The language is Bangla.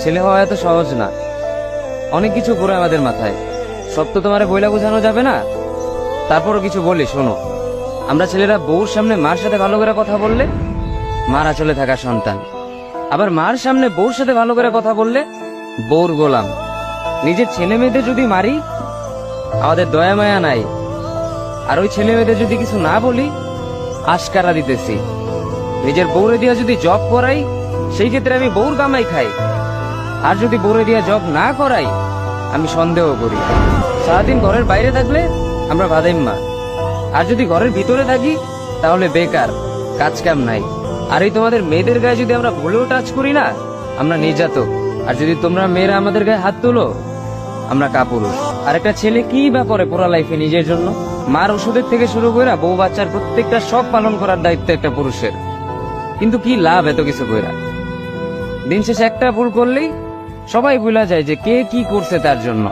ছেলে হওয়া এত সহজ না, অনেক কিছু ঘুরে আমাদের মাথায়। সব তো তোমার বইলা বোঝানো যাবে না। তারপরও কিছু বলি, শোনো। আমরা ছেলেরা বউর সামনে মার সাথে ভালো করে কথা বললে মার আঁচলে থাকা সন্তান, আবার মার সামনে বউর সাথে ভালো করে কথা বললে বউর গোলাম। নিজের ছেলে মেয়েদের যদি মারি আমাদের দয়া মায়া নাই, আর ওই ছেলে মেয়েদের যদি কিছু না বলি আশকারা দিতেছি। নিজের বউরে দিয়া যদি জব করাই সেই ক্ষেত্রে আমি বউর কামাই খাই, আর যদি বউরে দিয়া জব না করাই আমি সন্দেহ করি। সারাদিন ঘরের বাইরে থাকলে আমরা ভাদাইম্মা, আর যদি ঘরের ভিতরে থাকি তাহলে বেকার, কাজ কাম নাই। আর এই তোমাদের মেয়েদের গায়ে যদি আমরা ভুলেও টাচ করি না আমরা নির্যাতক, আর যদি তোমরা মেয়েরা আমাদের গায়ে হাত তোলো আমরা কাপুরুষ। আর একটা ছেলে কি বা করে পুরা লাইফে নিজের জন্য? মার ওষুধের থেকে শুরু করে বউ বাচ্চার প্রত্যেকটা সব পালন করার দায়িত্ব একটা পুরুষের। কিন্তু কি লাভ এত কিছু কইরা? দিন শেষে একটা ভুল করলেই সবাই ভুলা যায় যে কে কি করছে তার জন্য।